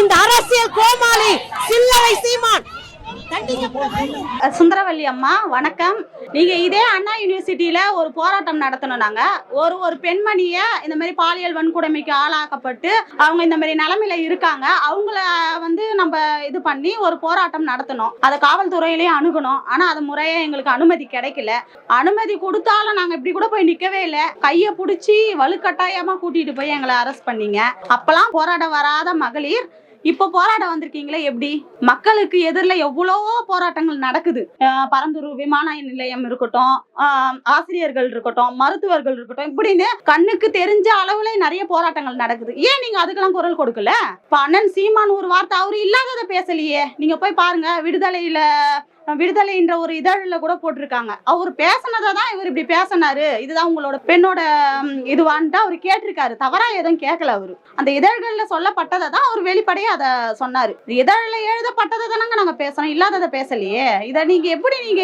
இந்த அரசியல் கோமாளி சில்லறை சீமான் சுந்தரவல்லி அம்மா வணக்கம். நீங்க இதே அண்ணா யூனிவர்சிட்டியில ஒரு போராட்டம் நடத்தணும். நாங்க ஒரு பெண்மணிய இந்த மாதிரி பாலியல் வன்கொடுமைக்கு ஆளாக்கப்பட்டு அவங்க இந்த மாதிரி நிலைமையில இருக்காங்க. அவங்கள நம்ம இது பண்ணி ஒரு போராட்டம் நடத்தணும். அதை காவல்துறையிலேயே அணுகணும். ஆனா அது முறையா எங்களுக்கு அனுமதி கிடைக்கல. அனுமதி கொடுத்தாலும் நாங்க இப்படி கூட போய் நிக்கவே இல்லை. கைய புடிச்சு வலுக்கட்டாயமா கூட்டிட்டு போய் எங்களை அரெஸ்ட் பண்ணீங்க. அப்பெல்லாம் போராட வராத மகளிர் இப்ப போராட வந்திருக்கீங்களே எப்படி? மக்களுக்கு எதிரில் எவ்வளவோ போராட்டங்கள் நடக்குது. பரந்தூர் விமான நிலையம் இருக்கட்டும், ஆசிரியர்கள் இருக்கட்டும், மருத்துவர்கள் இருக்கட்டும், இப்படின்னு கண்ணுக்கு தெரிஞ்ச அளவுல நிறைய போராட்டங்கள் நடக்குது. ஏன் நீங்க அதுக்கெல்லாம் குரல் கொடுக்கல? இப்ப அண்ணன் சீமான் ஒரு வார்த்தை அவரு இல்லாததை பேசலையே. நீங்க போய் பாருங்க, விடுதலைன்ற ஒரு இதழில் கூட போட்டிருக்காங்க. அவர் பேசினதை தான் இவர் இப்படி பேசினாரு, இதுதான் உங்களோட பெண்ணோட இதுவான்ட்டு அவர் கேட்டிருக்காரு. தவறா எதுவும் கேட்கல. அவரு அந்த இதழ்கள்ல சொல்லப்பட்டதை தான் அவர் வெளிப்படையா அதை சொன்னாரு. இதழில் எழுதப்பட்டதை தானங்க நாங்க பேசணும், இல்லாததை பேசலையே. இதை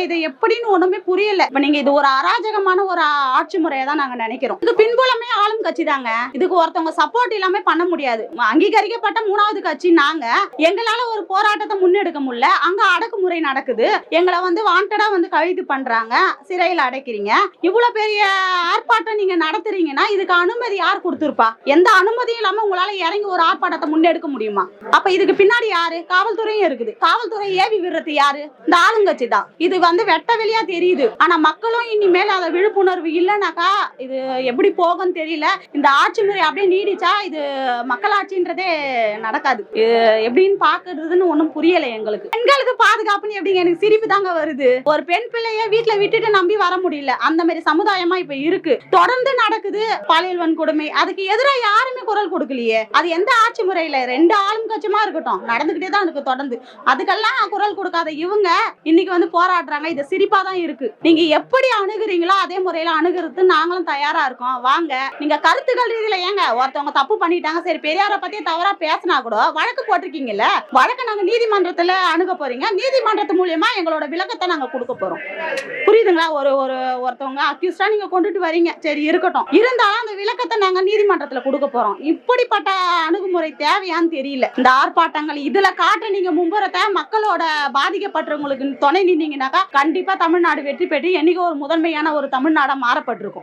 இதை எப்படின்னு ஒண்ணுமே புரியல. இப்ப நீங்க இது ஒரு அராஜகமான ஒரு ஆட்சி முறையை தான் நாங்க நினைக்கிறோம். இது பின்புலமே ஆளும் கட்சி தாங்க. இதுக்கு ஒருத்தவங்க சப்போர்ட் இல்லாம பண்ண முடியாது. அங்கீகரிக்கப்பட்ட 3வது கட்சி நாங்க. எங்களால ஒரு போராட்டத்தை முன்னெடுக்க முடியல. அங்க அடக்குமுறை நடக்குது. எங்களை வாண்டடா கைது பண்றாங்க, சிறையில் அடைக்கிறீங்க. இவ்வளவு பெரிய ஆர்ப்பாட்டம் நீங்க நடத்துறீங்கன்னா இதுக்கு அனுமதி யார் கொடுத்திருப்பா? எந்த அனுமதியும் இல்லாம உங்களால இறங்கி ஒரு ஆர்ப்பாட்டத்தை முன்னெடுக்க முடியுமா? அப்ப இதுக்கு பின்னாடி யாரு? காவல்துறையும் இருக்குது. காவல்துறை ஏவி விடுறது யாரு? இந்த ஆளுங்கட்சி தான். இது வெட்ட வெளியா தெரியுது. ஆனா மக்களும் இனிமேல் அத விழிப்புணர்வு இல்லைனாக்கா இது எப்படி போகும்னு தெரியல. இந்த ஆட்சி முறை அப்படியே நீடிச்சா இது மக்களாட்சின்றதே நடக்காது. எப்படின்னு பாக்குறதுன்னு ஒண்ணும் புரியல எங்களுக்கு. பெண்களுக்கு பாதுகாப்புன்னு எப்படிங்க? எனக்கு சிரிப்பு தாங்க வருது. ஒரு பெண் பிள்ளைய வீட்டுல விட்டுட்டு நம்பி வர முடியல. அந்த மாதிரி சமுதாயமா இப்ப இருக்கு. தொடர்ந்து நடக்குது பாலியல் வன்கொடுமை. அதுக்கு எதிராக யாருமே குரல் கொடுக்கலையே. அது எந்த ஆட்சி முறையில? 2 ஆளும் கட்சிமா இருக்கட்டும், நடந்துகிட்டே தான் இருக்கு தொடர்ந்து. அதுக்கெல்லாம் குரல் கொடுக்காத இவங்க இன்னைக்கு போராடுறாங்க. இது சிரிப்பா தான் இருக்கு. நீங்க எப்படி அணுகுறீங்களோ அதே முறையில அணுகுறது நாங்களும் தயாரா இருக்கோம். வாங்க. நீங்க கருத்துக்கள் ரீதியில ஏங்க ஒருத்தவங்க தப்பு பண்ணிட்டாங்க, சரி பெரியார பத்தி தவறா பேசினா கூட வழக்கு போட்டிருக்கீங்கல்ல, வழக்கு நாங்க நீதிமன்றத்துல அணுக போறீங்க. நீதிமன்றத்து மூலியமா எங்களோட விளக்கத்தை நாங்க கொடுக்க போறோம். புரியுதுங்களா? ஒருத்தவங்க அக்யூஸ்டா நீங்க கொண்டுட்டு வரீங்க, சரி இருக்கட்டும். இருந்தாலும் அந்த விளக்கத்தை நாங்க நீதிமன்றத்துல கொடுக்க போறோம். இப்படிப்பட்ட அணுகுமுறை தேவையான்னு தெரியல. இந்த ஆர்ப்பாட்டங்கள் இதுல காட்ட நீங்க மும்புறத்தை மக்களோட பாதிக்கப்பட்டவங்களுக்கு துணை நின்னீங்கன்னாக்கா கண்டிப்பா தமிழ்நாடு வெற்றி பெற்று என்னைக்கு ஒரு முதன்மையான ஒரு தமிழ்நாடா மாறப்பட்டிருக்கும்.